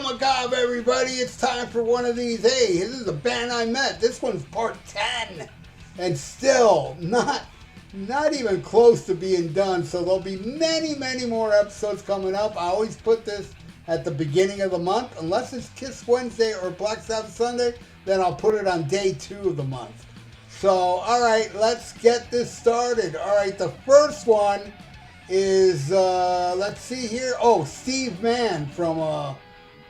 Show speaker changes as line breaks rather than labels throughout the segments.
Macabre, everybody. It's time for one of these. Hey, this is a band I met. This one's part 10. And still not even close to being done. So there'll be many, many more episodes coming up. I always put this at the beginning of the month. Unless it's Kiss Wednesday or Black Sabbath Sunday, then I'll put it on day 2 of the month. So, all right, let's get this started. All right, the first one is, let's see here. Oh, Steve Mann from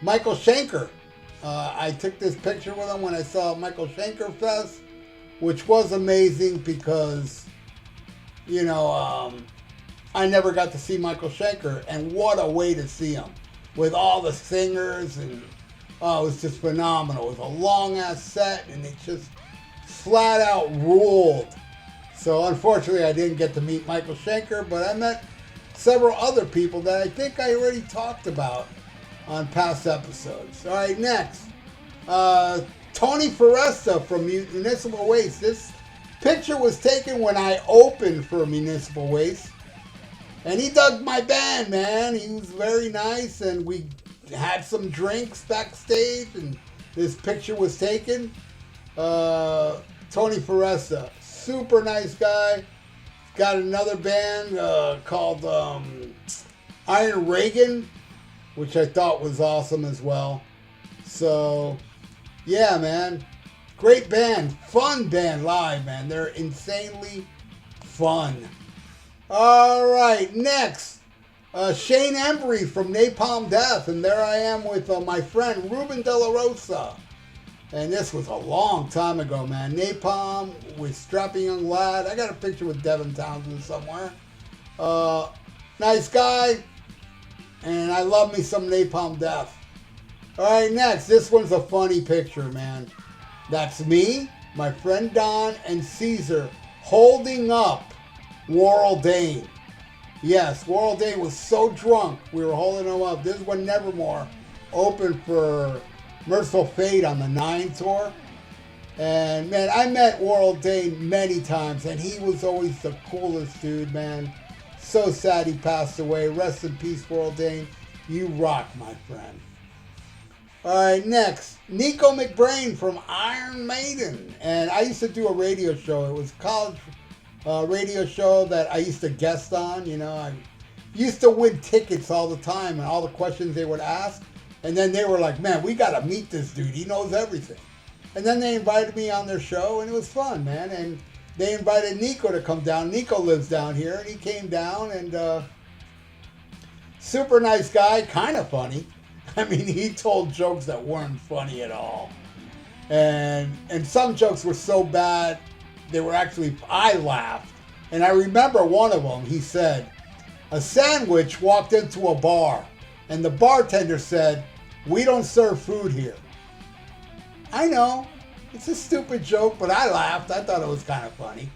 Michael Schenker. I took this picture with him when I saw Michael Schenker Fest, which was amazing because, you know, I never got to see Michael Schenker, and what a way to see him with all the singers, and it was just phenomenal. It was a long-ass set, and it just flat out ruled. So unfortunately I didn't get to meet Michael Schenker, but I met several other people that I think I already talked about on past episodes. All right, next. Tony Foresta from Municipal Waste. This picture was taken when I opened for Municipal Waste. And he dug my band, man. He was very nice, and we had some drinks backstage, and this picture was taken. Tony Foresta, super nice guy. Got another band called Iron Reagan, which I thought was awesome as well. So, yeah, man. Great band. Fun band live, man. They're insanely fun. All right, next. Shane Embury from Napalm Death. And there I am with my friend Ruben De La Rosa. And this was a long time ago, man. Napalm with Strapping Young Lad. I got a picture with Devin Townsend somewhere. Nice guy. And I love me some Napalm Death. All right, next. This one's a funny picture, man. That's me, my friend Don, and Caesar holding up Warrel Dane. Yes, Warrel Dane was so drunk, we were holding him up. This is when Nevermore opened for Merciful Fate on the 9 tour. And man, I met Warrel Dane many times, and he was always the coolest dude, man. So sad he passed away. Rest in peace, Warrel Dane. You rock, my friend. Alright, next. Nicko McBrain from Iron Maiden. And I used to do a radio show. It was a college radio show that I used to guest on. You know, I used to win tickets all the time, and all the questions they would ask. And then they were like, man, we got to meet this dude. He knows everything. And then they invited me on their show, and it was fun, man. And they invited Nicko to come down. Nicko lives down here, and he came down, and super nice guy, kind of funny. I mean, he told jokes that weren't funny at all. And some jokes were so bad, they were actually, I laughed. And I remember one of them, he said, a sandwich walked into a bar. And the bartender said, we don't serve food here. I know. It's a stupid joke, but I laughed. I thought it was kind of funny.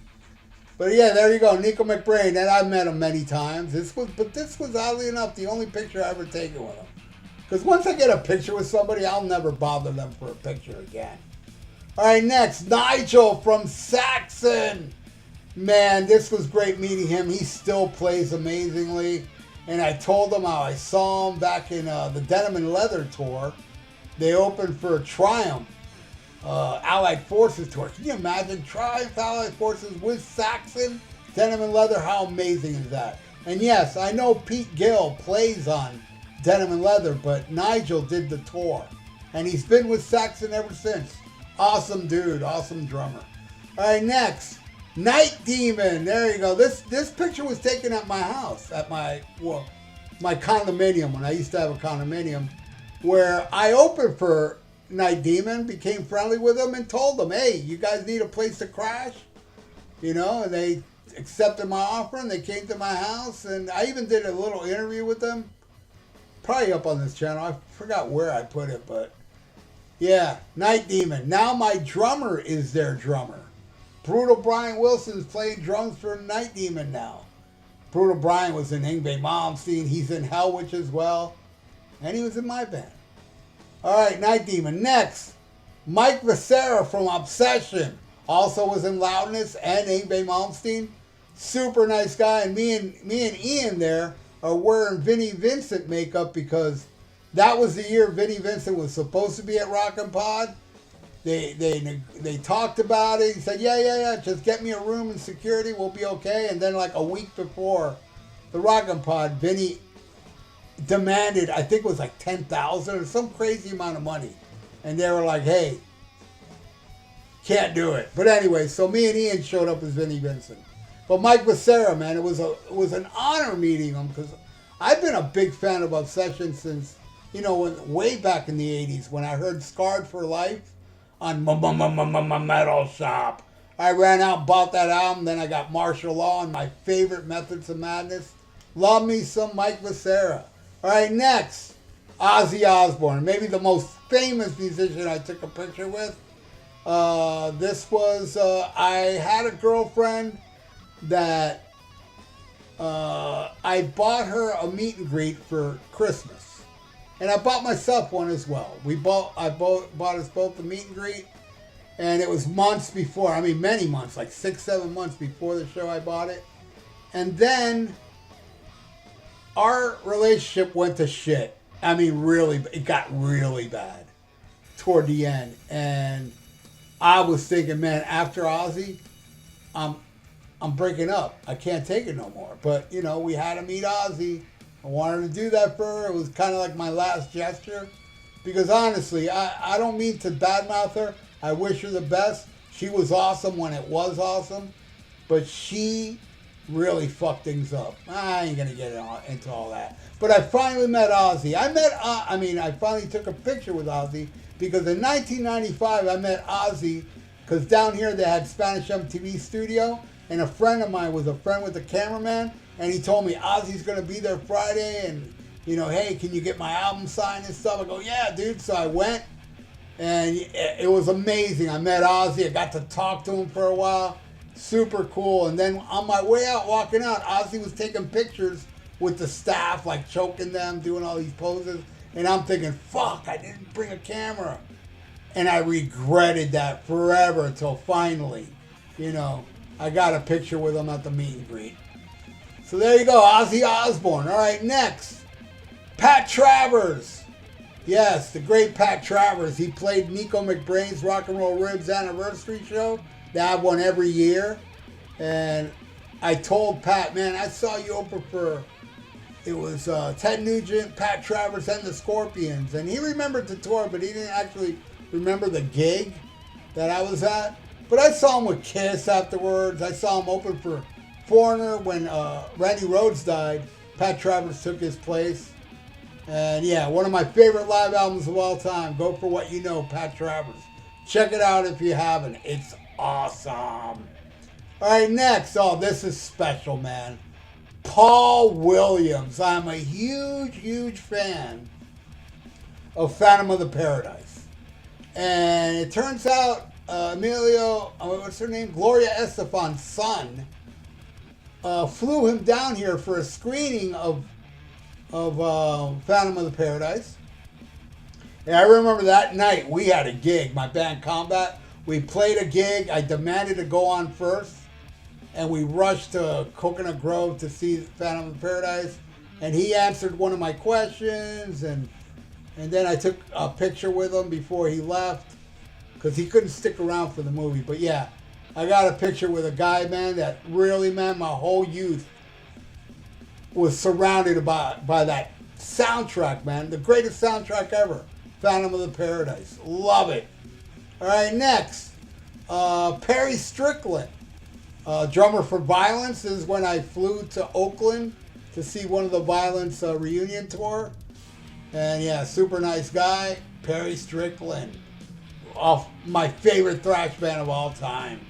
But yeah, there you go. Nicko McBrain. And I've met him many times. This was oddly enough the only picture I ever taken with him. Because once I get a picture with somebody, I'll never bother them for a picture again. All right, next. Nigel from Saxon. Man, this was great meeting him. He still plays amazingly. And I told him how I saw him back in the Denim and Leather tour. They opened for Triumph, Allied Forces tour. Can you imagine Triumph, Allied Forces with Saxon, Denim and Leather? How amazing is that? And yes, I know Pete Gill plays on Denim and Leather, but Nigel did the tour. And he's been with Saxon ever since. Awesome dude, awesome drummer. All right, next. Night Demon. There you go. This picture was taken at my house, at my condominium, when I used to have a condominium, where I opened for Night Demon, became friendly with them, and told them, hey, you guys need a place to crash? You know, and they accepted my offer, and they came to my house, and I even did a little interview with them. Probably up on this channel. I forgot where I put it, but yeah, Night Demon. Now my drummer is their drummer. Brutal Brian Wilson is playing drums for Night Demon now. Brutal Brian was in Yngwie Malmsteen. He's in Hellwitch as well. And he was in my band. All right, Night Demon. Next, Mike Vescera from Obsession. Also was in Loudness and Yngwie Malmsteen. Super nice guy. And me and Ian there are wearing Vinnie Vincent makeup because That was the year Vinnie Vincent was supposed to be at Rockin' Pod. They talked about it. He said, yeah, just get me a room and security, we'll be okay. And then like a week before the Rockin' Pod, Vinnie demanded, I think it was like $10,000 or some crazy amount of money. And they were like, hey, can't do it. But anyway, so me and Ian showed up as Vinnie Vincent. But Mike Vescera, man, it was an honor meeting him because I've been a big fan of Obsession since, way back in the 80s when I heard Scarred for Life on Metal Shop. I ran out and bought that album. Then I got Martial Law and my favorite Methods of Madness. Love me some Mike Vescera. All right, next, Ozzy Osbourne, maybe the most famous musician I took a picture with. This was, I had a girlfriend that I bought her a meet and greet for Christmas. And I bought myself one as well. I bought us both a meet and greet. And it was months before, many months, like 6-7 months before the show I bought it. And then our relationship went to shit. Really, it got really bad toward the end. And I was thinking, man, after Ozzy, I'm breaking up. I can't take it no more. But, we had to meet Ozzy. I wanted to do that for her. It was kind of like my last gesture. Because honestly, I don't mean to badmouth her. I wish her the best. She was awesome when it was awesome. But she really fucked things up. I ain't going to get into all that. But I finally met Ozzy. I finally took a picture with Ozzy. Because in 1995, I met Ozzy. Because down here they had Spanish MTV Studio. And a friend of mine was a friend with the cameraman. And he told me, Ozzy's going to be there Friday. And, hey, can you get my album signed and stuff? I go, yeah, dude. So I went. And it was amazing. I met Ozzy. I got to talk to him for a while. Super cool. And then on my way out, walking out, Ozzy was taking pictures with the staff, like choking them, doing all these poses. And I'm thinking, fuck, I didn't bring a camera. And I regretted that forever until finally, I got a picture with him at the meet and greet. So there you go, Ozzy Osbourne. All right, next, Pat Travers. Yes, the great Pat Travers. He played Nicko McBrain's Rock and Roll Ribs anniversary show. They have one every year. And I told Pat, man, I saw you open for, it was Ted Nugent, Pat Travers, and the Scorpions. And he remembered the tour, but he didn't actually remember the gig that I was at. But I saw him with Kiss afterwards. I saw him open for Foreigner when Randy Rhoads died. Pat Travers took his place. And yeah, one of my favorite live albums of all time. Go For What You Know, Pat Travers. Check it out if you haven't. It's awesome. All right, next. Oh, this is special, man. Paul Williams. I'm a huge, huge fan of Phantom of the Paradise. And it turns out what's her name? Gloria Estefan's son flew him down here for a screening of Phantom of the Paradise. And I remember that night we had a gig, my band Combat. We played a gig. I demanded to go on first. And we rushed to Coconut Grove to see Phantom of the Paradise. And he answered one of my questions. And then I took a picture with him before he left. Because he couldn't stick around for the movie. But yeah, I got a picture with a guy, man, that really, man, my whole youth was surrounded by that soundtrack, man. The greatest soundtrack ever. Phantom of the Paradise. Love it. All right, next. Perry Strickland. Drummer for Violence. This is when I flew to Oakland to see one of the Violence reunion tour. And yeah, super nice guy. Perry Strickland. Off my favorite thrash band of all time.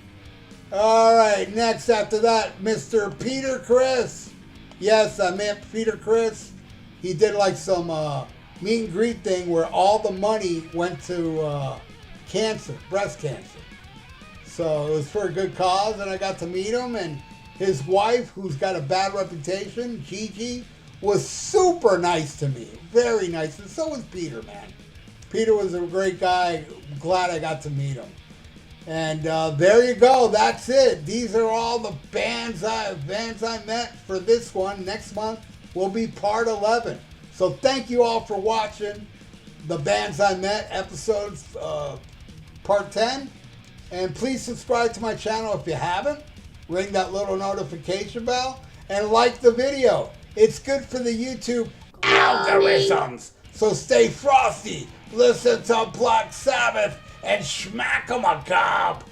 All right, next after that, Mr. Peter Criss. Yes, I met Peter Criss. He did like some meet and greet thing where all the money went to cancer, breast cancer. So it was for a good cause, and I got to meet him. And his wife, who's got a bad reputation, Gigi, was super nice to me. Very nice. And so was Peter, man. Peter was a great guy. Glad I got to meet him. And there you go. That's it. These are all the bands I met for this one. Next month will be part 11. So thank you all for watching the Bands I Met episodes, part 10. And please subscribe to my channel if you haven't. Ring that little notification bell. And like the video. It's good for the YouTube algorithms. So stay frosty. Listen to Black Sabbath and smack 'em a gob.